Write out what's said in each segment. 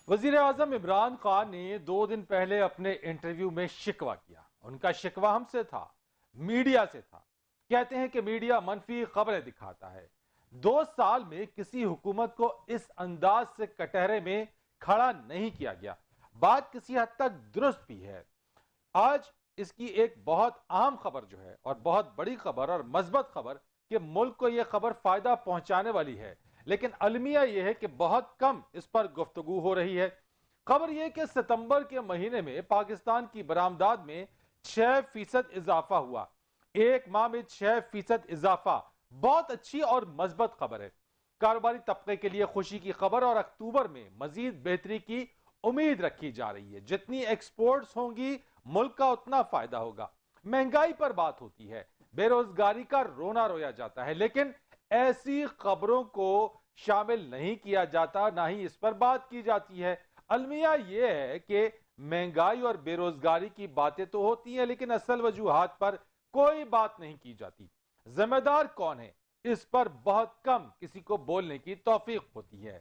وزیر اعظم عمران خان نے 2 دن پہلے اپنے انٹرویو میں شکوہ کیا. ان کا شکوہ ہم سے تھا، میڈیا سے تھا. کہتے ہیں کہ میڈیا منفی خبریں دکھاتا ہے. 2 سال میں کسی حکومت کو اس انداز سے کٹہرے میں کھڑا نہیں کیا گیا. بات کسی حد تک درست بھی ہے. آج اس کی ایک بہت عام خبر جو ہے اور بہت بڑی خبر اور مثبت خبر کہ ملک کو یہ خبر فائدہ پہنچانے والی ہے، لیکن المیہ یہ ہے کہ بہت کم اس پر گفتگو ہو رہی ہے. خبر یہ کہ ستمبر کے مہینے میں پاکستان کی برآمدات میں 6% اضافہ ہوا. ایک ماہ میں 6% اضافہ بہت اچھی اور مثبت خبر ہے. کاروباری طبقے کے لیے خوشی کی خبر اور اکتوبر میں مزید بہتری کی امید رکھی جا رہی ہے. جتنی ایکسپورٹس ہوں گی ملک کا اتنا فائدہ ہوگا. مہنگائی پر بات ہوتی ہے، بے روزگاری کا رونا رویا جاتا ہے، لیکن ایسی خبروں کو شامل نہیں کیا جاتا، نہ ہی اس پر بات کی جاتی ہے. المیہ یہ ہے کہ مہنگائی اور بے روزگاری کی باتیں تو ہوتی ہیں لیکن اصل وجوہات پر کوئی بات نہیں کی جاتی. ذمہ دار کون ہے اس پر بہت کم کسی کو بولنے کی توفیق ہوتی ہے.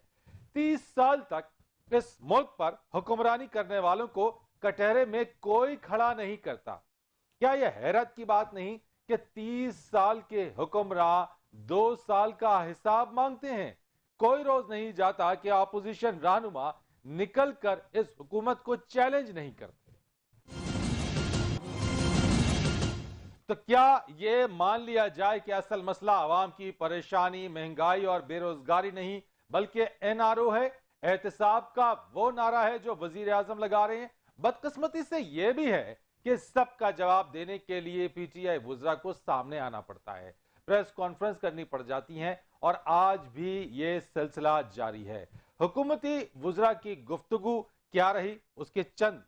30 سال تک اس ملک پر حکمرانی کرنے والوں کو کٹہرے میں کوئی کھڑا نہیں کرتا. کیا یہ حیرت کی بات نہیں کہ 30 سال کے حکمراں 2 سال کا حساب مانگتے ہیں؟ کوئی روز نہیں جاتا کہ اپوزیشن رہنما نکل کر اس حکومت کو چیلنج نہیں کرتے. تو کیا یہ مان لیا جائے کہ اصل مسئلہ عوام کی پریشانی، مہنگائی اور بے روزگاری نہیں بلکہ NRO ہے؟ احتساب کا وہ نعرہ ہے جو وزیر اعظم لگا رہے ہیں. بدقسمتی سے یہ بھی ہے کہ سب کا جواب دینے کے لیے PTI وزراء کو سامنے آنا پڑتا ہے، پریس کانفرنس کرنی پڑ جاتی ہیں، اور آج بھی یہ سلسلہ جاری ہے. حکومتی وزراء کی گفتگو کیا رہی اس کے چند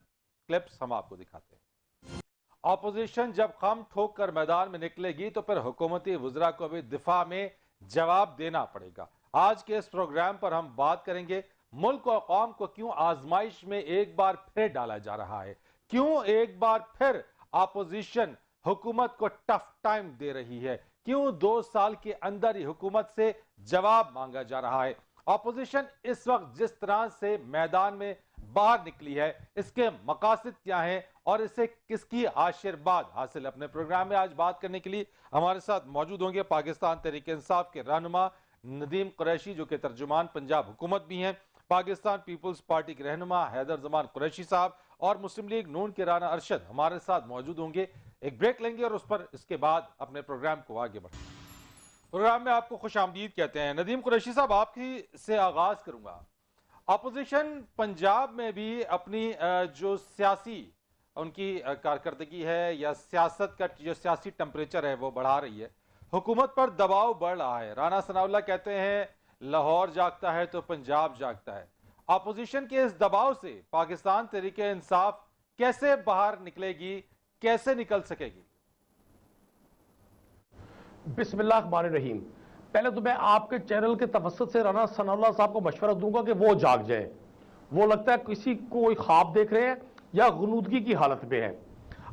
کلپس ہم آپ کو دکھاتے ہیں. اپوزیشن جب خم ٹھوک کر میدان میں نکلے گی تو پھر حکومتی وزراء کو بھی دفاع میں جواب دینا پڑے گا. آج کے اس پروگرام پر ہم بات کریں گے ملک و قوم کو کیوں آزمائش میں ایک بار پھر ڈالا جا رہا ہے، کیوں ایک بار پھر اپوزیشن حکومت کو ٹف ٹائم دے رہی ہے، کیوں 2 سال کے اندر ہی حکومت سے جواب مانگا جا رہا ہے. اپوزیشن اس وقت جس طرح سے میدان میں باہر نکلی ہے اس کے مقاصد کیا ہیں اور اسے کس کی آشیرواد حاصل. اپنے پروگرام میں آج بات کرنے کے لیے ہمارے ساتھ موجود ہوں گے پاکستان تحریک انصاف کے رہنما ندیم قریشی جو کہ ترجمان پنجاب حکومت بھی ہیں، پاکستان پیپلز پارٹی کے رہنما حیدر زمان قریشی صاحب، اور مسلم لیگ نون کے رانا ارشد ہمارے ساتھ موجود ہوں گے. ایک بریک لیں گے اور اس کے بعد اپنے پروگرام کو آگے بڑھیں گے. پروگرام میں آپ کو خوش آمدید کہتے ہیں. ندیم قریشی صاحب، آپ کی سے آغاز کروں گا. اپوزیشن پنجاب میں بھی اپنی جو سیاسی ان کی کارکردگی ہے یا سیاست کا جو سیاسی ٹمپریچر ہے وہ بڑھا رہی ہے، حکومت پر دباؤ بڑھ رہا ہے. رانا ثناء اللہ کہتے ہیں لاہور جاگتا ہے تو پنجاب جاگتا ہے. اپوزیشن کے اس دباؤ سے پاکستان تحریک انصاف کیسے باہر نکلے گی، کیسے نکل سکے گی؟ بسم اللہ الرحمن الرحیم. پہلے تو میں آپ کے چینل کے توسط سے رانا ثناء اللہ صاحب کو مشورہ دوں گا کہ وہ جاگ جائیں. وہ لگتا ہے کسی کوئی خواب دیکھ رہے ہیں یا غنودگی کی حالت میں ہے.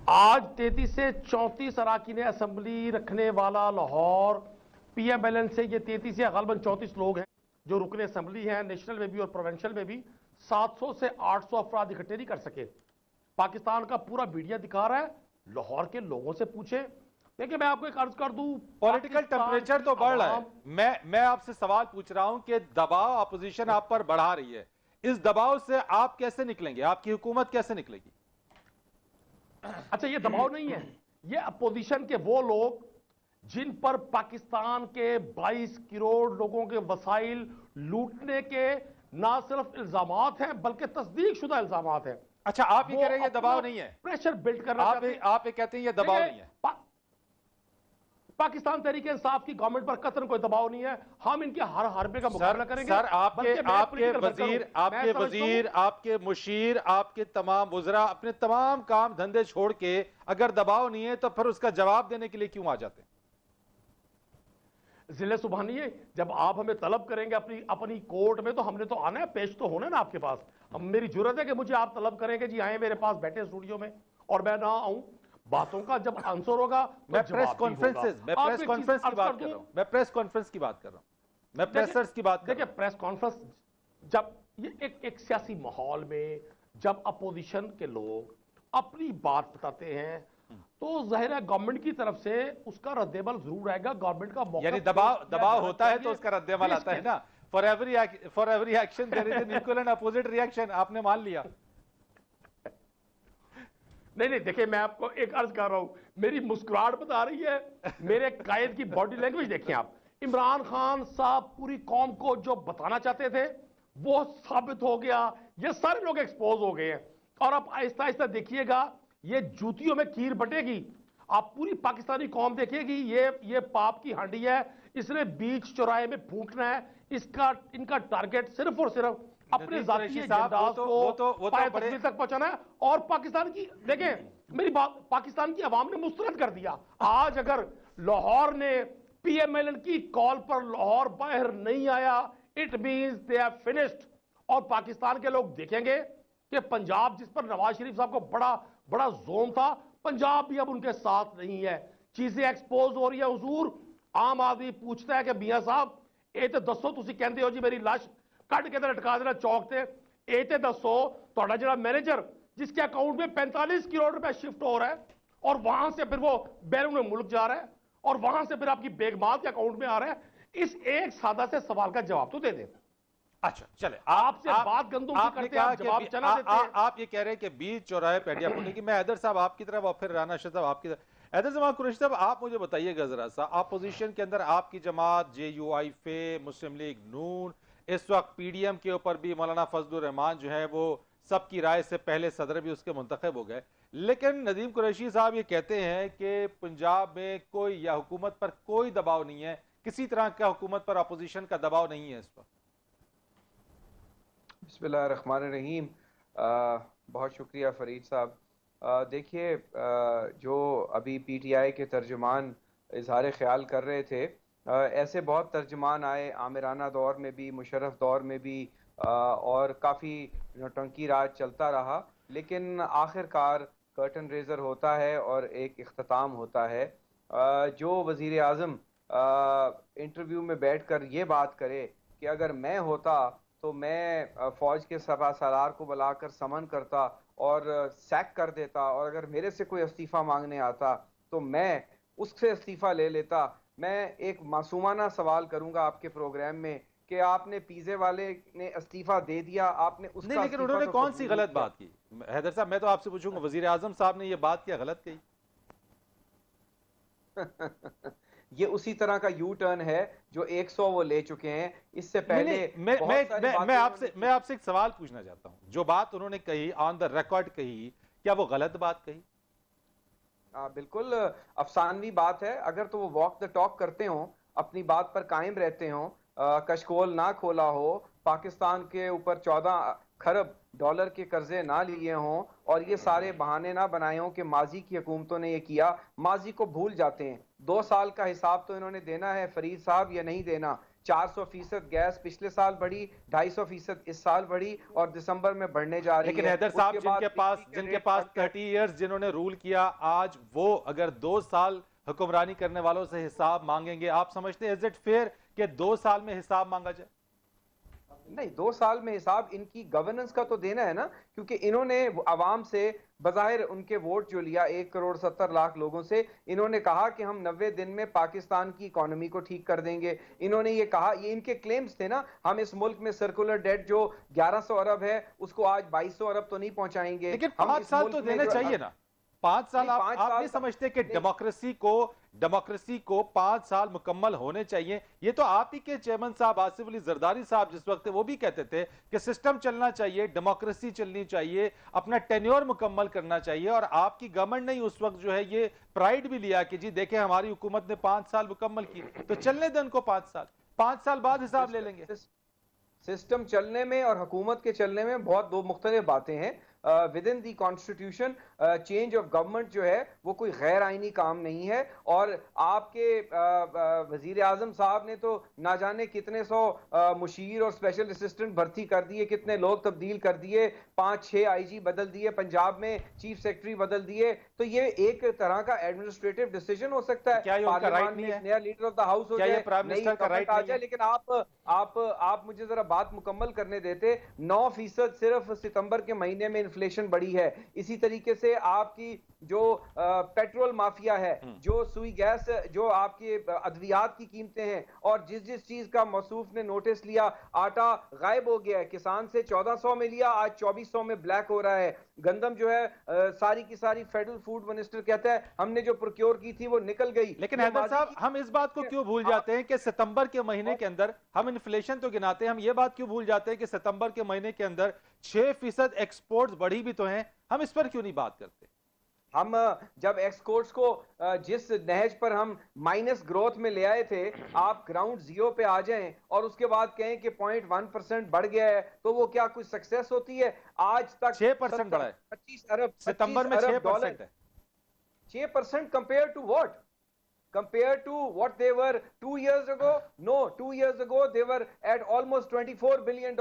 آج 33 سے 34 اراکین اسمبلی رکھنے والا لاہور PMLN سے یہ 33 یا غالباً 34 لوگ ہیں جو رکن اسمبلی ہیں، نیشنل میں بھی اور پروونشل میں بھی. 700 سے 800 افراد اکٹھے نہیں کر سکے. پاکستان کا پورا میڈیا دکھا رہا ہے، لاہور کے لوگوں سے پوچھیں. دیکھیں میں آپ کو ایک عرض کر دوں، پولیٹیکل ٹمپریچر تو بڑھ رہا ہے. میں آپ سے سوال پوچھ رہا ہوں کہ دباؤ اپوزیشن آپ پر بڑھا رہی ہے، اس دباؤ سے آپ کیسے نکلیں گے؟ آپ کی حکومت کیسے نکلے گی؟ اچھا، یہ دباؤ نہیں ہے، یہ اپوزیشن کے وہ لوگ جن پر پاکستان کے 22 کروڑ لوگوں کے وسائل لوٹنے کے نہ صرف الزامات ہیں بلکہ تصدیق شدہ الزامات ہیں. اچھا، آپ یہ کہہ رہے ہیں یہ دباؤ نہیں ہے؟ پریشر بلڈ کرنا چاہتے ہیں. آپ یہ کہتے ہیں یہ دباؤ نہیں ہے؟ پاکستان تحریک انصاف کی گورنمنٹ پر قطعاً کوئی دباؤ نہیں ہے. ہم ان کے ہر حربے کا مقابلہ کریں گے. سر، آپ کے وزیر، آپ کے مشیر، آپ کے تمام وزراء اپنے تمام کام دھندے چھوڑ کے اگر دباؤ نہیں ہے تو پھر اس کا جواب دینے کے لیے کیوں آ جاتے ہیں؟ ضلع سبحانیہ، جب آپ ہمیں طلب کریں گے اپنی کورٹ میں تو ہم نے تو آنا ہے، پیش تو ہونا ہے نا آپ کے پاس. میری جرت ہے کہ مجھے آپ طلب کریں کہ جی آئیں میرے پاس بیٹھے اسٹوڈیو میں اور میں نہ آؤں. باتوں کا جب آنسر ہوگا میں پریس کانفرنس کی بات کر رہا ہوں، میں پریس کانفرنس کی بات کر رہا ہوں، میں پریسرز کی بات کر رہا ہوں. دیکھیں پریس کانفرنس جب یہ ایک سیاسی ماحول میں جب اپوزیشن کے لوگ اپنی بات بتاتے ہیں تو ظاہر ہے گورنمنٹ کی طرف سے اس کا رد عمل ضرور آئے گا. گورنمنٹ کا موقف یعنی دباؤ ہوتا ہے تو اس کا رد عمل آتا ہے نا. For every action there is an equal and opposite reaction. آپ نے مان لیا. نہیں دیکھیں میں آپ کو ایک عرض کر رہا ہوں, میری مسکراہٹ بتا رہی ہے, میرے قائد کی باڈی لینگویج دیکھیں آپ. عمران خان صاحب پوری قوم کو جو بتانا چاہتے تھے وہ ثابت ہو گیا, یہ سارے لوگ ایکسپوز ہو گئے ہیں. اور اب آہستہ آہستہ دیکھیے گا یہ جوتیوں میں کھیر بٹے گی. آپ پوری پاکستانی قوم دیکھیے گی یہ پاپ کی ہانڈی ہے, اس نے بیچ چوراہے میں پھونکنا ہے. ان کا ٹارگٹ صرف اور صرف اپنے ذاتی ایجنڈاز کو پائے تکمیل تک پہنچانا ہے. اور پاکستان کی دیکھیں میری بات, پاکستان کی عوام نے مسترد کر دیا. آج اگر لاہور نے پی ایم ایل این کی کال پر لاہور باہر نہیں آیا, it means they are finished. اور پاکستان کے لوگ دیکھیں گے کہ پنجاب جس پر نواز شریف صاحب کو بڑا زوم تھا, پنجاب بھی اب ان کے ساتھ نہیں ہے. چیزیں ایکسپوز ہو رہی ہے. حضور عام آدمی پوچھتا ہے کہ میاں صاحب اے تے دسو, تسی کہندے ہو جی میری لاش کٹ کے تے لٹکا دینا چوک تے, اے تے دسو تہاڈا جڑا مینیجر جس کے اکاؤنٹ میں 45 کروڑ روپے شفٹ ہو رہا ہے اور وہاں سے پھر وہ بیرون ملک جا رہا ہے اور وہاں سے پھر آپ کی بیگمات کے اکاؤنٹ میں آ رہا ہے, اس ایک سادہ سے سوال کا جواب تو دے دیں. اچھا چلے, آپ سے بات گندم کی کرتے ہیں, آپ جواب چنا دیتے ہیں. آپ یہ کہہ رہے ہیں کہ بیچ چوراہے پیڈیا پونے کی. میں حیدر صاحب آپ کی طرف اور پھر رانا شاہ صاحب آپ کی طرف. حیدر زمان قریشی صاحب آپ مجھے بتائیے گا ذرا سا, اپوزیشن کے اندر آپ کی جماعت جے یو آئی فے, مسلم لیگ نون, اس وقت پی ڈی ایم کے اوپر بھی مولانا فضل الرحمان جو ہے وہ سب کی رائے سے پہلے صدر بھی اس کے منتخب ہو گئے. لیکن ندیم قریشی صاحب یہ کہتے ہیں کہ پنجاب میں کوئی یا حکومت پر کوئی دباؤ نہیں ہے, کسی طرح کا حکومت پر اپوزیشن کا دباؤ نہیں ہے اس پر. بسم اللہ الرحمن الرحیم. بہت شکریہ فرید صاحب. دیکھیے جو ابھی پی ٹی آئی کے ترجمان اظہار خیال کر رہے تھے, ایسے بہت ترجمان آئے عامرانہ دور میں بھی, مشرف دور میں بھی, اور کافی نوٹنکی راج چلتا رہا, لیکن آخر کار کرٹن ریزر ہوتا ہے اور ایک اختتام ہوتا ہے. جو وزیر اعظم انٹرویو میں بیٹھ کر یہ بات کرے کہ اگر میں ہوتا تو میں فوج کے سپہ سالار کو بلا کر سمن کرتا اور سیک کر دیتا, اور اگر میرے سے کوئی استعفیٰ مانگنے آتا تو میں اس سے استعفیٰ لے لیتا. میں ایک معصومانہ سوال کروں گا آپ کے پروگرام میں کہ آپ نے پیزے والے نے استعفیٰ دے دیا, آپ نے اس کا, لیکن انہوں نے کون سی غلط بات کی؟ حیدر صاحب میں تو آپ سے پوچھوں گا, وزیر اعظم صاحب نے یہ بات کیا غلط کہی؟ یہ اسی طرح کا یو ٹرن ہے جو 100 وہ لے چکے ہیں. اس سے پہلے میں آپ سے ایک سوال پوچھنا چاہتا ہوں, جو بات انہوں نے کہی آن دا ریکارڈ کہی, کیا وہ غلط بات کہی؟ بالکل افسانوی بات ہے. اگر تو وہ واک دا ٹاک کرتے ہوں, اپنی بات پر قائم رہتے ہوں, کشکول نہ کھولا ہو, پاکستان کے اوپر 14 کھرب ڈالر کے قرضے نہ لیے ہوں, اور یہ سارے بہانے نہ بنائے ہوں کہ ماضی کی حکومتوں نے یہ کیا, ماضی کو بھول جاتے ہیں. 2 سال کا حساب تو انہوں نے دینا ہے فرید صاحب یا نہیں دینا. 400% گیس پچھلے سال بڑھی, 250% اس سال بڑھی, اور دسمبر میں بڑھنے جا رہی ہے. لیکن حیدر صاحب جن کے پاس 30 ایئرز جنہوں نے رول کیا, آج وہ اگر 2 سال حکمرانی کرنے والوں سے حساب مانگیں گے, آپ سمجھتے ہیں از اٹ فیئر کہ 2 سال میں حساب مانگا جائے؟ نہیں, 2 سال میں حساب ان کی گورننس کا تو دینا ہے نا, کیونکہ انہوں نے عوام سے بظاہر ان کے ووٹ جو لیا 1.70 کروڑ لوگوں سے, انہوں نے کہا کہ ہم 90 دن میں پاکستان کی اکانومی کو ٹھیک کر دیں گے. انہوں نے یہ کہا, یہ ان کے کلیمز تھے نا, ہم اس ملک میں سرکولر ڈیٹ جو 1100 ارب ہے اس کو آج 2200 ارب تو نہیں پہنچائیں گے. لیکن 5 سال تو دینا چاہیے نا. 5 سال آپ نہیں سمجھتے کہ ڈیموکریسی کو 5 سال مکمل ہونے چاہیے؟ یہ تو آپ ہی کے چیئرمین صاحب آصف علی زرداری صاحب جس وقت وہ بھی کہتے تھے کہ سسٹم چلنا چاہیے, ڈیموکریسی چلنی چاہیے, اپنا ٹینیور مکمل کرنا چاہیے. اور آپ کی گورنمنٹ نے اس وقت جو ہے یہ پرائیڈ بھی لیا کہ جی دیکھیں ہماری حکومت نے 5 سال مکمل کی, تو چلنے دیں ان کو 5 سال بعد حساب لے لیں گے. سسٹم چلنے میں اور حکومت کے چلنے میں بہت 2 مختلف باتیں ہیں. With in the constitution change of government جو ہے وہ کوئی غیر آئینی کام نہیں ہے. اور آپ کے وزیر اعظم صاحب نے تو نہ جانے کتنے سو مشیر اور اسپیشل اسسٹنٹ بھرتی کر دیے, کتنے لوگ تبدیل کر دیے, 5-6 آئی جی بدل دیے, پنجاب میں چیف سیکرٹری بدل دیے. تو یہ ایک طرح کا ایڈمنسٹریٹو ڈیسیجن ہو سکتا ہے. کیا یہ ان کا رائٹ نہیں ہے؟ نیا لیڈر آف دا ہاؤس ہو کیا جائے, یہ پرائم منسٹر کا رائٹ نہیں ہے؟ لیکن آپ مجھے ذرا بات مکمل کرنے دیتے. 9% صرف ستمبر کے مہینے میں انفلیشن بڑھی ہے. اسی طریقے سے آپ کی جو پیٹرول مافیا ہے, جو سوئی گیس, جو آپ کے ادویات کی قیمتیں ہیں, اور جس چیز کا موصوف نے نوٹس لیا, آٹا غائب ہو گیا ہے. کسان سے 1400 میں لیا, آج 2400 میں بلیک ہو رہا ہے. گندم جو ہے ساری کی ساری فیڈرل فوڈ منسٹر کہتا ہے ہم نے جو پروکیور کی تھی وہ نکل گئی. لیکن حیدر صاحب ہم اس بات کو کیوں بھول جاتے ہیں کہ ستمبر کے مہینے کے اندر ہم انفلیشن تو گناتے ہیں, ہم یہ بات کیوں بھول جاتے ہیں کہ ستمبر کے مہینے کے اندر 6% ایکسپورٹس بڑھی بھی تو ہیں, ہم اس پر کیوں نہیں بات کرتے؟ ہم جب ایکسپورٹس کو جس نہج پر ہم مائنس گروتھ میں لے آئے تھے, آپ گراؤنڈ زیرو پہ آ جائیں اور اس کے بعد کہیں کہ 0.1% بڑھ گیا ہے, تو وہ کیا کوئی سکسیس ہوتی ہے؟ آج تک 6% بڑھا ہے, 25 ارب ستمبر میں 6% ہے. 6% compared to what? Compared to what they were 2 years ago? No, 2 years ago they were at almost $24 billion.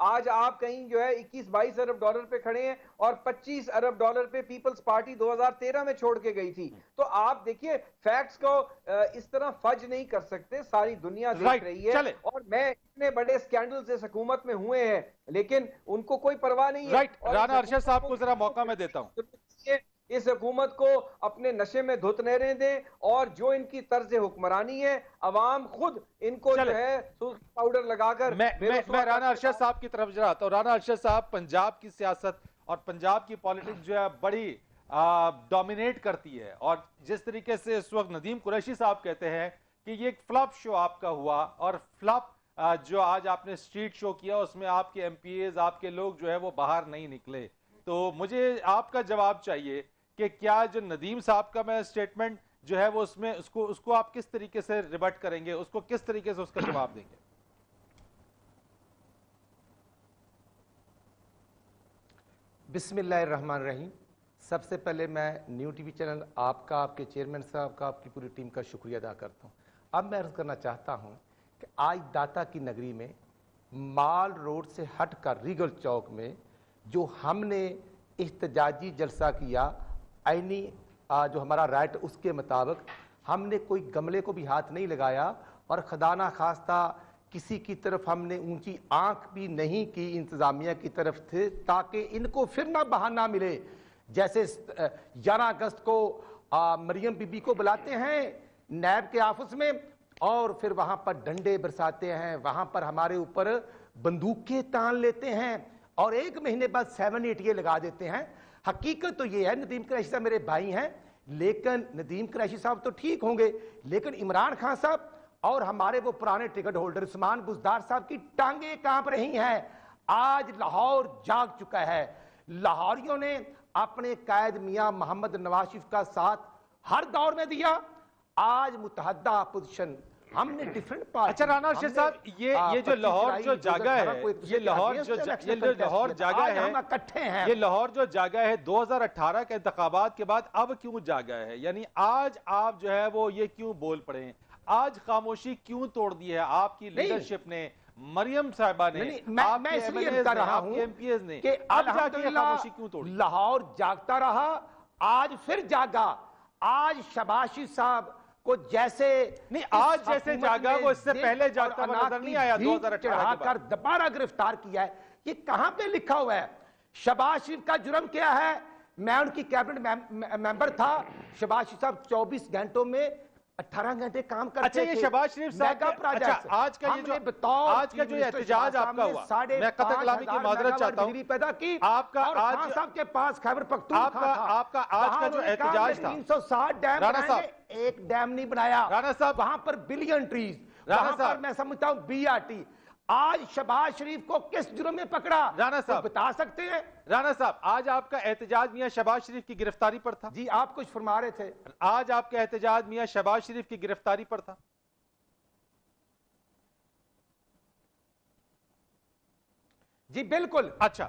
آج آپ کہیں جو ہے 21-22 ارب ڈالر پہ کھڑے ہیں, اور 25 ارب ڈالر پہ پیپلز پارٹی 2013 میں چھوڑ کے گئی تھی. تو آپ دیکھیے فیکٹس کو اس طرح فج نہیں کر سکتے, ساری دنیا دیکھ رہی ہے. اور میں اتنے بڑے سکینڈلز اس حکومت میں ہوئے ہیں لیکن ان کو کوئی پرواہ نہیں ہے. رانا ارشد صاحب کو ذرا موقع میں دیتا ہوں. اس حکومت کو اپنے نشے میں دھت نہ رہنے دیں, اور جو ان کی طرز حکمرانی ہے عوام خود ان کو جو ہے پاؤڈر لگا کر. میں رانا ارشد صاحب کی طرف جا رہا ہوں. رانا ارشد صاحب, پنجاب کی سیاست اور پنجاب کی پالیٹکس جو ہے بڑی ڈومینیٹ کرتی ہے, اور جس طریقے سے اس وقت ندیم قریشی صاحب کہتے ہیں کہ یہ ایک فلاپ شو آپ کا ہوا, اور فلاپ جو آج آپ نے سٹریٹ شو کیا اس میں آپ کے ایم پی ایز, آپ کے لوگ جو ہے وہ باہر نہیں نکلے. تو مجھے آپ کا جواب چاہیے کہ کیا جو ندیم صاحب کا میں سٹیٹمنٹ جو ہے وہ اس میں اس کو آپ کس طریقے سے ریبٹ کریں گے, اس کو کس طریقے سے اس کا جواب دیں گے؟ بسم اللہ الرحمن الرحیم. سب سے پہلے میں نیو ٹی وی چینل آپ کا, آپ کے چیئرمین صاحب کا, آپ کی پوری ٹیم کا شکریہ ادا کرتا ہوں. اب میں عرض کرنا چاہتا ہوں کہ آج داتا کی نگری میں مال روڈ سے ہٹ کر ریگل چوک میں جو ہم نے احتجاجی جلسہ کیا, آئینی جو ہمارا رائٹ اس کے مطابق, ہم نے کوئی گملے کو بھی ہاتھ نہیں لگایا, اور خدا نہ خواستہ کسی کی طرف ہم نے اونچی آنکھ بھی نہیں کی انتظامیہ کی طرف تھے, تاکہ ان کو پھر نہ بہانہ ملے. جیسے 11 اگست کو مریم بی بی کو بلاتے ہیں نیب کے آفس میں, اور پھر وہاں پر ڈنڈے برساتے ہیں, وہاں پر ہمارے اوپر بندوقیں تان لیتے ہیں, اور 1 مہینے بعد 7-8 یہ لگا دیتے ہیں. حقیقت تو یہ ہے, ندیم قریشی صاحب میرے بھائی ہیں, لیکن ندیم قریشی صاحب تو ٹھیک ہوں گے, لیکن عمران خان صاحب اور ہمارے وہ پرانے ٹکٹ ہولڈر عثمان بزدار صاحب کی ٹانگیں کانپ رہی ہیں. آج لاہور جاگ چکا ہے. لاہوریوں نے اپنے قائد میاں محمد نواز شریف کا ساتھ ہر دور میں دیا. آج متحدہ اپوزیشن ہم نے ڈیفرنٹ پارٹی. اچھا رانا ارشد صاحب, یہ جو لاہور جو جاگا ہے, یہ لاہور جو جاگا ہے 2018 کے انتخابات کے بعد اب کیوں جاگا ہے؟ یعنی آج آپ جو ہے وہ یہ کیوں بول پڑے ہیں؟ آج خاموشی کیوں توڑ دی ہے آپ کی لیڈرشپ نے, مریم صاحبہ نے, میں اس لیے کر رہا ہوں کہ الحمدللہ لاہور جاگتا رہا, آج پھر جاگا. آج شہباز شریف صاحب کو جیسے نہیں, آج جیسے جاگا وہ اس سے پہلے جاگتا ہوا نظر نہیں آیا. 2018 کے بعد دوبارہ گرفتار کیا ہے. یہ کہاں پہ لکھا ہوا ہے؟ شہباز شریف کا جرم کیا ہے؟ میں ان کی کیبنٹ ممبر تھا. شہباز شریف صاحب 24 گھنٹوں میں 18 گھنٹے کام کرتے تھے. اچھا یہ شہباز شریف صاحب آج کا جو احتجاج آپ کا ہوا, میں قطع کلامی کی معذرت چاہتا ہوں, پیدا کی آپ کا آج صاحب کے پاس خیبر پختونخوا تھا, آپ کا آج کا جو احتجاج تھا, 360 ڈیم بنائیں گے, ایک ڈیم نہیں بنایا. رانا صاحب وہاں پر بلین ٹریز, وہاں پر میں سمجھتا ہوں BRT. آج شہباز شریف کو کس جرم میں پکڑا؟ رانا صاحب بتا سکتے ہیں؟ رانا صاحب آج آپ کا احتجاج میاں شہباز شریف کی گرفتاری پر تھا. جی آپ کچھ فرما رہے تھے. آج آپ کا احتجاج میاں شہباز شریف کی گرفتاری پر تھا. جی بالکل. اچھا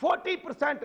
40%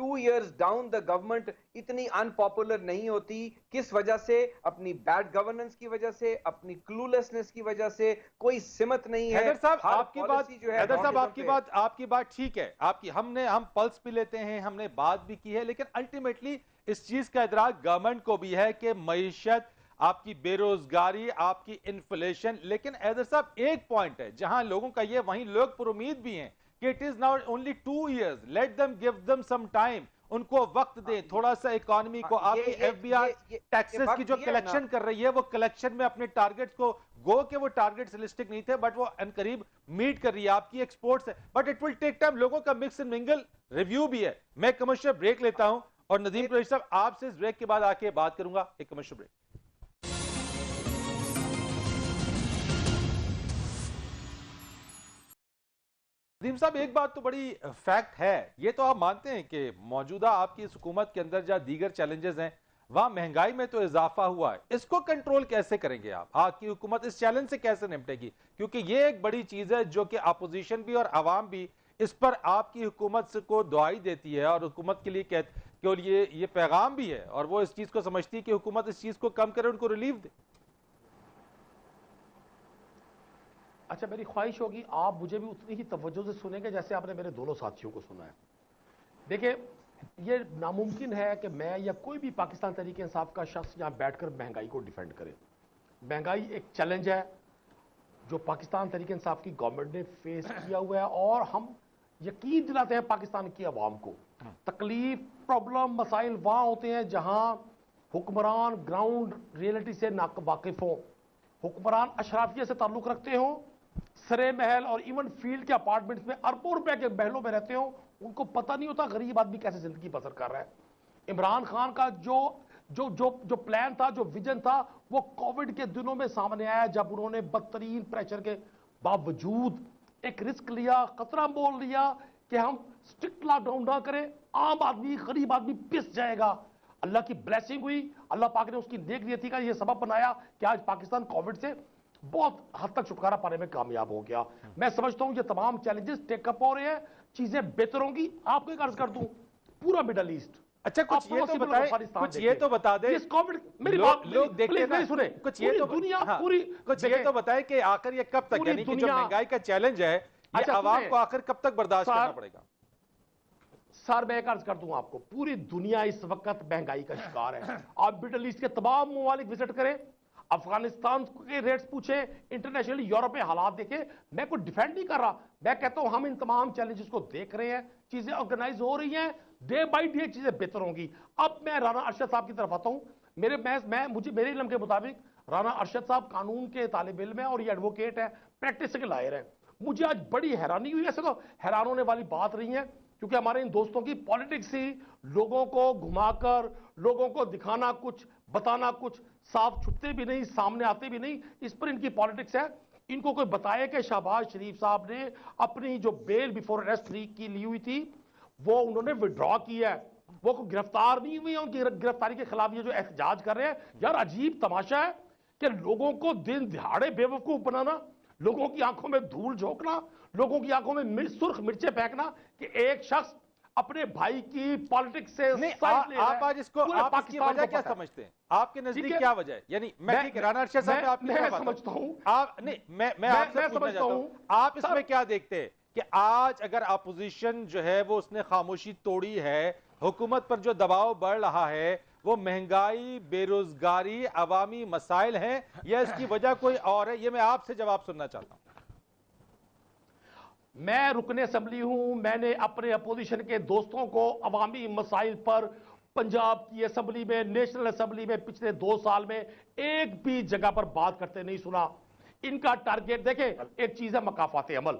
2 years down the government اتنی unpopular نہیں ہوتی. کس وجہ سے؟ اپنی bad governance کی وجہ سے, اپنی cluelessness کی وجہ سے. کوئی سمت نہیں ہے. حیدر صاحب ہر آپ کی بات policy جو ہے حیدر صاحب populism پہ. آپ کی بات ٹھیک ہے. ہم پلس بھی لیتے ہیں, ہم نے بات بھی کی ہے, لیکن الٹیمیٹلی اس چیز کا ادراک گورنمنٹ کو بھی ہے کہ معیشت, آپ کی بے روزگاری, آپ کی انفلیشن. لیکن حیدر صاحب ایک پوائنٹ ہے جہاں لوگوں کا یہ, وہیں لوگ پر امید بھی ہیں کہ it is now only 2 years, let them give them some time, ان کو وقت دیں تھوڑا سا اکانومی کو. آپ کی ایف بی آر ٹیکسز کی جو کلیکشن کر رہی ہے, وہ کلیکشن میں اپنے ٹارگٹس کو, گو کہ وہ ٹارگٹس ریلسٹک نہیں تھے بٹ وہ ان قریب میٹ کر رہی ہے. آپ کی ایکسپورٹس ہے, but it will take time. لوگوں کا مکس اینڈ منگل ریویو بھی ہے. میں کمرشل بریک لیتا ہوں اور ندیم قریشی صاحب آپ سے اس بریک کے بعد آ کے بات کروں گا. ایک کمرشل بریک. ندیم صاحب ایک بات تو بڑی فیکٹ ہے, یہ تو آپ مانتے ہیں کہ موجودہ آپ کی اس حکومت کے اندر جہاں دیگر چیلنجز ہیں وہاں مہنگائی میں تو اضافہ ہوا ہے. اس کو کنٹرول کیسے کریں گے آپ کی حکومت اس چیلنج سے کیسے نمٹے گی؟ کیونکہ یہ ایک بڑی چیز ہے جو کہ اپوزیشن بھی اور عوام بھی اس پر آپ کی حکومت کو دعائی دیتی ہے, اور حکومت کے لیے کہ یہ پیغام بھی ہے, اور وہ اس چیز کو سمجھتی ہے کہ حکومت اس چیز کو کم کرے, ان کو ریلیف دے. اچھا, میری خواہش ہوگی آپ مجھے بھی اتنی ہی توجہ سے سنیں گے جیسے آپ نے میرے دونوں ساتھیوں کو سنا ہے. دیکھیں, یہ ناممکن ہے کہ میں یا کوئی بھی پاکستان تحریک انصاف کا شخص یہاں بیٹھ کر مہنگائی کو ڈیفینڈ کرے. مہنگائی ایک چیلنج ہے جو پاکستان تحریک انصاف کی گورنمنٹ نے فیس کیا ہوا ہے, اور ہم یقین دلاتے ہیں پاکستان کی عوام کو. تکلیف, پرابلم, مسائل وہاں ہوتے ہیں جہاں حکمران گراؤنڈ ریئلٹی سے واقف ہوں, حکمران اشرافیہ سے تعلق رکھتے ہوں, سرے محل اور ایون فیلڈ کے اپارٹمنٹس میں اربوں روپے کے محلوں میں رہتے ہوں, ان کو پتہ نہیں ہوتا غریب آدمی کیسے زندگی بسر کر رہا ہے. عمران خان کا جو پلان تھا, جو ویژن تھا, وہ کووڈ کے دنوں میں سامنے آیا جب انہوں نے بدترین پریشر کے باوجود ایک رسک لیا, خطرہ مول لیا کہ ہم سٹرکٹ لاک ڈاؤن نہ کریں, عام آدمی, غریب آدمی پس جائے گا. اللہ کی بلیسنگ ہوئی, اللہ پاک نے اس کی نیک نیتی کا یہ سبب بنایا کہ آج پاکستان کووڈ سے بہت حد تک چھٹکارا پانے میں کامیاب ہو گیا. میں سمجھتا ہوں یہ تمام چیلنجز ٹیک اپ ہو رہے ہیں, چیزیں بہتر ہوں گی. آپ کو ایک عرض کر دوں, پورا مڈل ایسٹ, اچھا کچھ یہ تو بتا دیں, کچھ یہ تو بتائیں کہ آخر یہ کب تک, یعنی کہ جو مہنگائی کا چیلنج ہے یہ عوام کو آخر کب تک برداشت کرنا پڑے گا؟ سر میں ایک عرض کر دوں آپ کو, پوری دنیا اس وقت مہنگائی کا شکار ہے. آپ مڈل ایسٹ کے تمام ممالک وزٹ کریں, افغانستان کے ریٹس پوچھیں, انٹرنیشنل یورپ میں حالات دیکھیں. میں کوئی ڈیفینڈ نہیں کر رہا, میں کہتا ہوں ہم ان تمام چیلنجز کو دیکھ رہے ہیں, چیزیں آرگنائز ہو رہی ہیں, ڈے بائی ڈے چیزیں بہتر ہوں گی. اب میں رانا ارشد صاحب کی طرف آتا ہوں. میرے علم کے مطابق رانا ارشد صاحب قانون کے طالب علم ہیں اور یہ ایڈوکیٹ ہے, پریکٹس کے لائر ہیں. مجھے آج بڑی حیرانی ہوئی, ایسے تو حیران ہونے والی بات رہی ہے کیونکہ ہمارے ان دوستوں کی پالیٹکس ہی لوگوں کو گھما کر, لوگوں کو دکھانا کچھ, بتانا کچھ, صاف چھپتے بھی نہیں, سامنے آتے بھی نہیں, اس پر ان کی پالیٹکس ہے. ان کو کوئی بتائے کہ شہباز شریف صاحب نے اپنی جو بیل بیفور اریسٹ کی لی ہوئی تھی وہ انہوں نے وڈرا کی ہے, وہ کوئی گرفتار نہیں ہوئی ہیں, ان کی گرفتاری کے خلاف یہ جو احتجاج کر رہے ہیں. یار عجیب تماشا ہے کہ لوگوں کو دن دہاڑے بے وقوف بنانا, لوگوں کی آنکھوں میں دھول جھونکنا, لوگوں کی آنکھوں میں سرخ مرچیں پھینکنا کہ ایک شخص اپنے بھائی کی پالیٹکس سے آپ آج اس کو, آپ اس کی وجہ کیا سمجھتے ہیں؟ آپ کے نزدیک کیا وجہ ہے؟ یعنی میں ٹھیک ہے رانا ارشد صاحب آپ کی میں سمجھتا ہوں, میں آپ سے پوچھنا چاہتا ہوں, آپ اس میں کیا دیکھتے ہیں کہ آج اگر اپوزیشن جو ہے وہ اس نے خاموشی توڑی ہے, حکومت پر جو دباؤ بڑھ رہا ہے وہ مہنگائی, بے روزگاری, عوامی مسائل ہیں, یا اس کی وجہ کوئی اور ہے؟ یہ میں آپ سے جواب سننا چاہتا ہوں. میں رکن اسمبلی ہوں, میں نے اپنے اپوزیشن کے دوستوں کو عوامی مسائل پر پنجاب کی اسمبلی میں, نیشنل اسمبلی میں پچھلے 2 سال میں ایک بھی جگہ پر بات کرتے نہیں سنا. ان کا ٹارگیٹ دیکھیں, ایک چیز ہے مقافات عمل,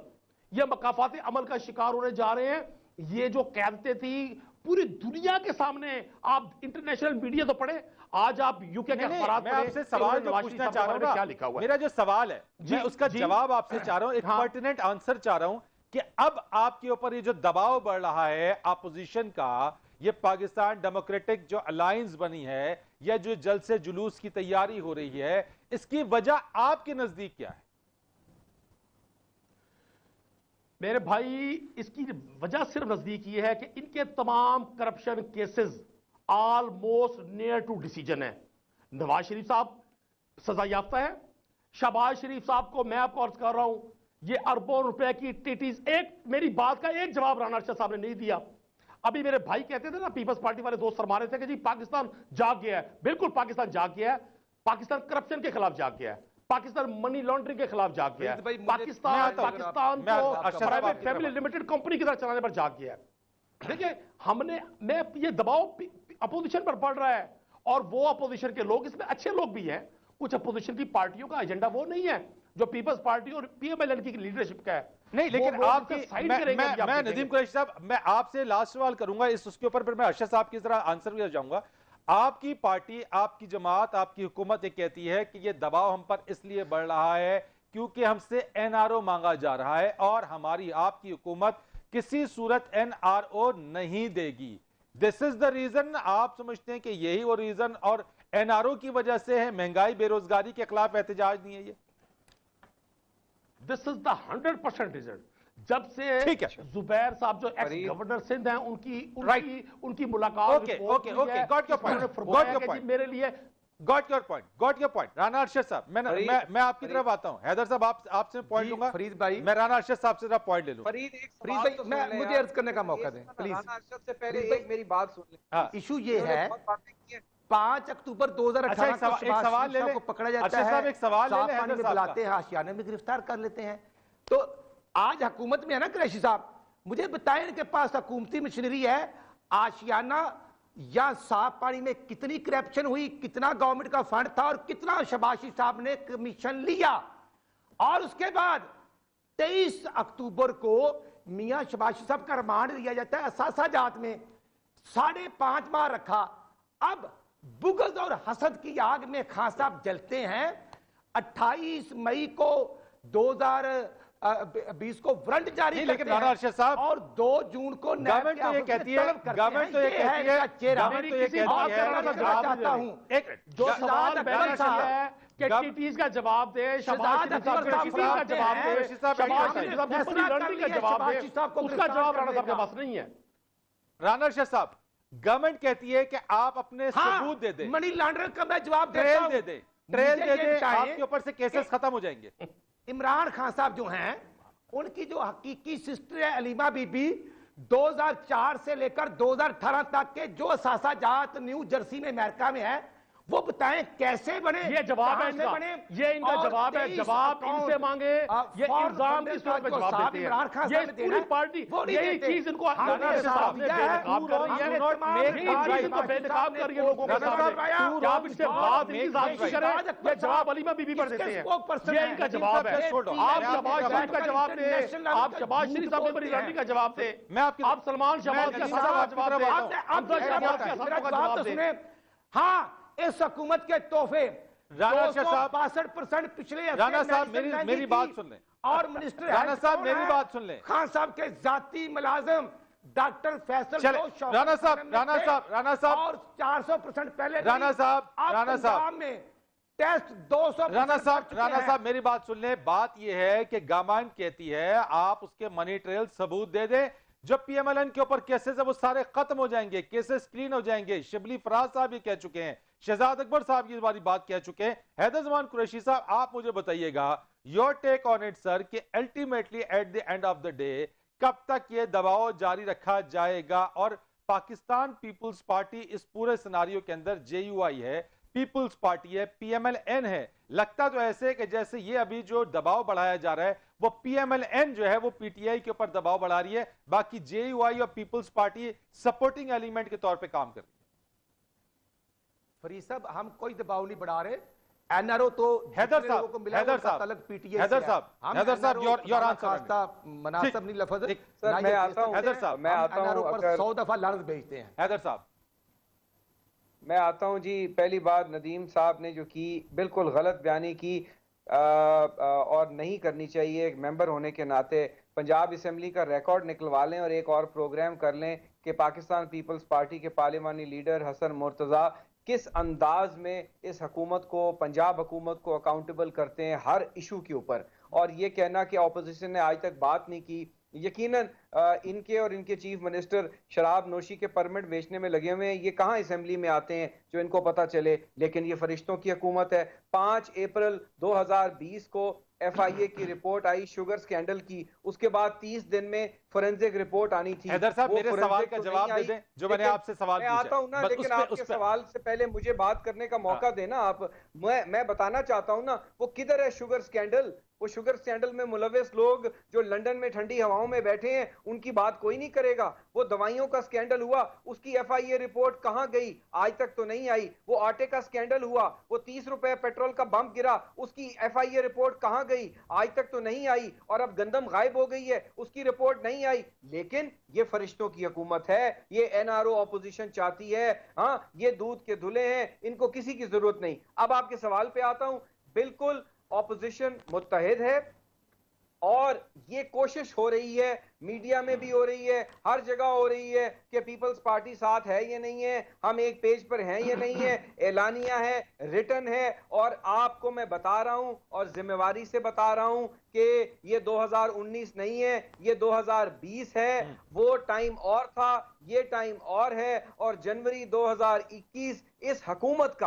یہ مقافات عمل کا شکار ہونے جا رہے ہیں. یہ جو قیادتیں تھی پوری دنیا کے سامنے, آپ انٹرنیشنل میڈیا تو پڑھیں, آج آپ یو کے اخبارات میں آپ سے سوال جو پوچھنا چاہ رہا ہوں, میرا جو سوال ہے میں اس کا جواب آپ سے چاہ رہا ہوں, ایک پرٹیننٹ آنسر چاہ رہا ہوں کہ اب آپ کے اوپر یہ جو دباؤ بڑھ رہا ہے اپوزیشن کا, یہ پاکستان ڈیموکریٹک جو الائنس بنی ہے یا جو جلسے جلوس کی تیاری ہو رہی ہے, اس کی وجہ آپ کے نزدیک کیا ہے؟ میرے بھائی اس کی وجہ صرف نزدیک یہ ہے کہ ان کے تمام corruption cases almost near to decision ہے. نواز شریف صاحب سزا یافتہ ہے. شہباز شریف صاحب کو میں آپ کو عرض کر رہا ہوں یہ اربوں روپے کی ٹیٹیز, ایک میری بات کا ایک جواب رانا ارشد صاحب نے نہیں دیا. ابھی میرے بھائی کہتے تھے نا پیپلز پارٹی والے دوست فرما رہے تھے کہ جی پاکستان جاگ گیا ہے. بالکل پاکستان جاگ گیا ہے. پاکستان کرپشن کے خلاف جاگ گیا ہے. پاکستان منی لانڈرنگ کے خلاف جاگ گیا ہے. پاکستان کو پرائیویٹ فیملی لمیٹڈ کمپنی کی طرح چلانے پر جاگ گیا ہے. دیکھیں میں یہ دباؤ اپوزیشن پر پڑ رہا ہے, اور وہ اپوزیشن کے لوگ اس میں اچھے لوگ بھی ہیں. کچھ اپوزیشن کی پارٹیوں کا ایجنڈا وہ نہیں ہے جو پیپلز پارٹی اور پی ایم ایل این کی لیڈرشپ کا ہے. نہیں, لیکن آپ کی میں ندیم قریشی صاحب میں آپ سے لاسٹ سوال کروں گا اس کے اوپر, پھر میں ارشد صاحب کی طرح آنسر بھی جاؤں گا. آپ کی پارٹی, آپ کی جماعت, آپ کی حکومت یہ کہتی ہے کہ یہ دباؤ ہم پر اس لیے بڑھ رہا ہے کیونکہ ہم سے این آر او مانگا جا رہا ہے, اور ہماری آپ کی حکومت کسی صورت این آر او نہیں دے گی. دس از دا ریزن. آپ سمجھتے ہیں کہ یہی وہ ریزن اور این آر او کی وجہ سے ہے, مہنگائی بے روزگاری کے خلاف احتجاج نہیں ہے یہ؟ دس از دا 100% ریزن. جب سے زبیر صاحب جو ایکس گورنر سندھ ہیں ان کی ملاقات میرے لیے got your point. Rana Arshad صاحب میں آپ کی طرف آتا ہوں. حیدر صاحب آپ سے پوائنٹ لوں گا. فرید بھائی میں رانا ارشد صاحب سے ذرا پوائنٹ لے لوں. فرید بھائی مجھے عرض کرنے کا موقع دیں پلیز. رانا ارشد سے پہلے ایک میری بات سن لیں. ایشو یہ ہے 5 اکتوبر 2018 کو پکڑا جاتا ہے, صاف پانی میں بلاتے ہیں, آشیانے میں گرفتار کر لیتے ہیں. تو آج حکومت میں ہے نا قریشی صاحب, مجھے بتائیں ان کے پاس حکومتی مشینری ہے, آشیانہ یا صاف پانی میں کتنی کرپشن ہوئی, کتنا گورنمنٹ کا فنڈ تھا, اور کتنا شہباز شریف صاحب نے کمیشن لیا. اور اس کے بعد 23 اکتوبر کو میاں شہباز شریف صاحب کا ریمانڈ لیا جاتا ہے اثاثہ جات میں, 5.5 ماہ رکھا. اب بغض اور حسد کی آگ میں خان صاحب جلتے ہیں. 28 مئی کو 2020 کو وارنٹ جاری کرتے ہیں, اور 2 جون کو گورنمنٹ تو یہ کہتی ہے, گورنمنٹ تو یہ کہتی ہے, گورننٹ تو یہ کہتی ہے, جو سوال ہے کہ ٹیٹیز کا جواب دے, شہباز شریف صاحب کا جواب دے, شہباز شریف صاحب منی لانڈرنگ کا جواب دے, اس کا جواب رانا صاحب کے پاس نہیں ہے. رانا ارشد صاحب, گورنمنٹ کہتی ہے کہ آپ اپنے ثبوت دے دیں, منی لانڈرنگ کا میں جواب دیتا ہوں, ٹریل دے دیں, ٹریل دے دیں, آپ کے اوپر سے کیسز ختم ہو جائیں گے. عمران خان صاحب جو ہیں, ان کی جو حقیقی سسٹر ہے علیمہ بی بی, 2004 سے لے کر 2018 تک کے جو اثاثہ جات نیو جرسی میں امریکہ میں ہے, وہ بتائیں کیسے بنے, یہ جواب ہے ان کا, یہ ان کا جواب ہے. جواب ان سے مانگے, یہ الزام کی صورت میں جواب دیتے ہیں. یہ پوری پارٹی یہی چیز ان کو صاحب نے بے نقاب کر رہی ہے, یہی چیز ان کو بے نقاب کر رہی ہے لوگوں کے سامنے. کیا آپ ان سے بات ان کی ذاتی کریں, یہ جواب علیمہ بی بی پر دیتے ہیں. یہ ان کا جواب ہے. آپ شہباز شریف کا جواب دیں, آپ شہباز شریف صاحب کی لڑکی کا جواب دیں, آپ سلمان شہباز کا جواب دیں, حمزہ شہباز کے اثاثوں کا جواب دیں. ہاں, اس حکومت کے تحفے 262% پچھلے رانا صاحب میری بات سن لیں, اور منسٹر رانا صاحب میری بات سن لیں, خان صاحب کے ذاتی ملازم ڈاکٹر فیصل رانا صاحب اور 400% پہلے رانا صاحب میں ٹیسٹ 200%. رانا صاحب میری بات سن لیں. بات یہ ہے کہ گورنمنٹ کہتی ہے آپ اس کے منی ٹریل ثبوت دے دیں, جو پی ایم ایل این کے اوپر کیسز ہیں وہ سارے ختم ہو جائیں گے, کیسز کلین ہو جائیں گے. شبلی فراز صاحب یہ کہہ چکے ہیں, شہزاد اکبر صاحب یہ بات کہہ چکے ہیں. حیدر زمان قریشی صاحب, آپ مجھے بتائیے گا your take on it sir, کہ ultimately at the end of the day کب تک یہ دباؤ جاری رکھا جائے گا؟ اور پاکستان پیپلز پارٹی اس پورے سیناریو کے اندر جے یو آئی ہے, پیپلز پارٹی ہے, پی ایم ایل این ہے. لگتا تو ایسے کہ جیسے یہ ابھی جو دباؤ بڑھایا جا رہا ہے وہ پی ایم ایل این جو ہے وہ پی ٹی آئی کے اوپر دباؤ بڑھا رہی ہے, باقی جے یو آئی اور پیپلز پارٹی سپورٹنگ ایلیمنٹ کے طور پہ کام کر رہی ہے. فرید صاحب, ہم کوئی دباؤ نہیں بڑھا رہے. این آر او تو حیدر صاحب یور آنسر مناسب نہیں لفظ. میں آتا ہوں, حیدر صاحب میں آتا ہوں, 100 دفعہ لفظ بھیجتے ہیں. حیدر صاحب میں آتا ہوں جی. پہلی بات ندیم صاحب نے جو کی بالکل غلط بیانی کی, اور نہیں کرنی چاہیے. ایک ممبر ہونے کے ناطے پنجاب اسمبلی کا ریکارڈ نکلوا لیں اور ایک اور پروگرام کر لیں کہ پاکستان پیپلز پارٹی کے پارلیمانی لیڈر حسن مرتضیٰ کس انداز میں اس حکومت کو, پنجاب حکومت کو اکاؤنٹیبل کرتے ہیں ہر ایشو کے اوپر. اور یہ کہنا کہ اپوزیشن نے آج تک بات نہیں کی, یقیناً ان کے اور ان کے چیف منسٹر شراب نوشی کے پرمٹ بیچنے میں لگے ہوئے ہیں. یہ کہاں اسمبلی میں آتے ہیں جو ان کو پتہ چلے؟ لیکن یہ فرشتوں کی حکومت ہے. 5 اپریل 2020 کو ایف آئی اے کی رپورٹ آئی شوگر سکینڈل کی. اس کے بعد 30 دن میں فورنزک رپورٹ آنی تھی. حیدر صاحب وہ میرے فورنزک سوال کا تو جواب نہیں دے آئی. دیں جو میں نے لیکن آپ سے سوال میں پوچھا آتا ہوں نا، بس لیکن آپ کے سوال سے پہلے مجھے بات کرنے کا موقع دینا. آپ میں بتانا چاہتا ہوں نا وہ کدھر ہے شوگر سکینڈل. وہ شوگر سکینڈل میں ملوث لوگ جو لندن میں ٹھنڈی ہواؤں میں بیٹھے ہیں ان کی بات کوئی نہیں کرے گا. وہ دوائیوں کا سکینڈل ہوا، اس کی ایف آئی اے رپورٹ کہاں گئی؟ آج تک تو نہیں آئی. وہ آٹے کا سکینڈل ہوا، وہ 30 روپے پیٹرول کا بم گرا، اس کی ایف آئی اے رپورٹ کہاں گئی؟ آج تک تو نہیں آئی. اور اب گندم غائب ہو گئی ہے، اس کی رپورٹ نہیں آئی. لیکن یہ فرشتوں کی حکومت ہے، یہ این آر او اپوزیشن چاہتی ہے. ہاں یہ دودھ کے دھلے ہیں، ان کو کسی کی ضرورت نہیں. اب آپ کے سوال پہ آتا ہوں. بالکل اپوزیشن متحد ہے اور یہ کوشش ہو رہی ہے، میڈیا میں بھی ہو رہی ہے، ہر جگہ ہو رہی ہے کہ پیپلز پارٹی ساتھ ہے یا نہیں ہے، ہم ایک پیج پر ہیں یا نہیں ہے. اعلانیہ ہے، ریٹن ہے. اور آپ کو میں بتا رہا ہوں اور ذمہ داری سے بتا رہا ہوں کہ یہ 2019 نہیں ہے، یہ 2020 ہے. وہ ٹائم اور تھا، یہ ٹائم اور ہے. اور جنوری 2021 اس حکومت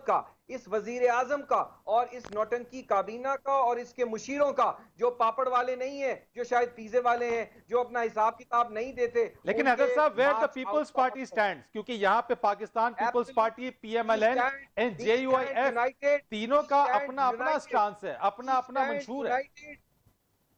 کا اس وزیر اعظم کا اور اس نوٹنکی کابینہ کا اور اس کے مشیروں کا جو پاپڑ والے نہیں ہیں، جو شاید پیزے والے ہیں، جو اپنا حساب کتاب نہیں دیتے. لیکن Haider sahab where the Peoples Party stands, کیونکہ یہاں پہ Pakistan Peoples Party, P M L N and J U I F تینوں کا اپنا اپنا سٹانس ہے، اپنا اپنا منشور ہے.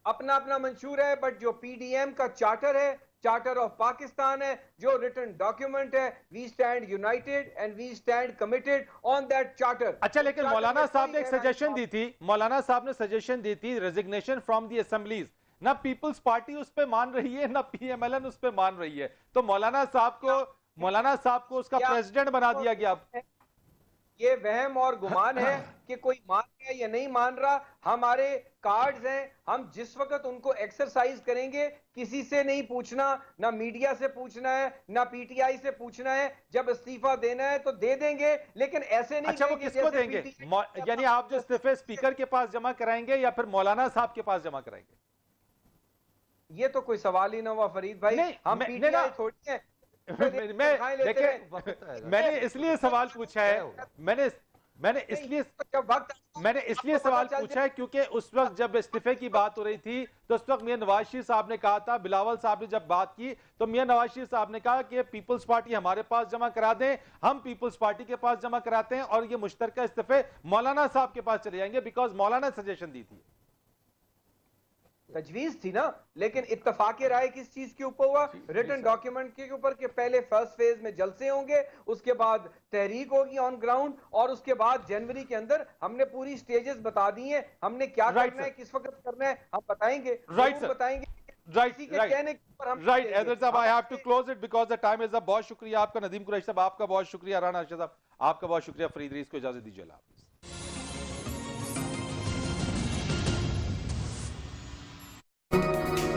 اپنا اپنا منشور ہے. بٹ جو پی ڈی ایم کا چارٹر ہے، چارٹر آف پاکستان ہے، جو ریٹن ڈاکیومنٹ ہے، we stand united and we stand committed on that charter. اچھا لیکن مولانا صاحب نے ایک سجیشن دی تھی، مولانا صاحب نے سجیشن دی تھی ریزگنیشن فرام دی اسمبلیز. نہ پیپلز پارٹی اس پہ مان رہی ہے، نہ پی ایم ایل این اس پہ مان رہی ہے. تو مولانا صاحب کو اس کا پریزیڈنٹ بنا دیا گیا. یہ وہم اور گمان ہے کہ کوئی مان رہا ہے یا نہیں مان رہا. ہمارے کارڈز ہیں، ہم جس وقت ان کو ایکسرسائز کریں گے کسی سے نہیں پوچھنا، نہ میڈیا سے پوچھنا ہے، نہ پی ٹی آئی سے پوچھنا ہے. جب استعفیٰ دینا ہے تو دے دیں گے، لیکن ایسے نہیں. اچھا وہ کس کو دیں گے؟ یعنی آپ جو استعفے اسپیکر کے پاس جمع کرائیں گے یا پھر مولانا صاحب کے پاس جمع کرائیں گے؟ یہ تو کوئی سوال ہی نہ ہوا فرید بھائی. ہم پی ٹی آئی تھوڑی ہیں. میں نے اس لیے سوال پوچھا ہے، میں نے اس لیے سوال پوچھا ہے کیونکہ اس وقت جب استعفے کی بات ہو رہی تھی تو اس وقت میاں نواز شریف صاحب نے کہا تھا، بلاول صاحب نے جب بات کی تو میاں نواز شریف صاحب نے کہا کہ پیپلز پارٹی ہمارے پاس جمع کرا دیں، ہم پیپلز پارٹی کے پاس جمع کراتے ہیں اور یہ مشترکہ استعفے مولانا صاحب کے پاس چلے جائیں گے بیکاز مولانا سجیشن دی تھی. تجویز تھی نا. لیکن اتفاق رائے کس چیز کے اوپر ہوا؟ ریٹن ڈاکیومنٹ کے اوپر کہ پہلے فرسٹ فیز میں جلسے ہوں گے، اس کے بعد تحریک ہوگی آن گراؤنڈ، اور اس کے بعد جنوری کے اندر ہم نے پوری سٹیجز بتا دی ہیں. ہم نے کیا کرنا ہے، کس وقت کرنا ہے، ہم بتائیں گے. بتائیں گے. Right, Hyder صاحب, I have to close it because the time is up. بہت شکریہ آپ کا ندیم قریشی صاحب، آپ کا بہت شکریہ رانا ارشد صاحب، آپ کا بہت شکریہ. فرید ریس کو اجازت دیجیے. اللہ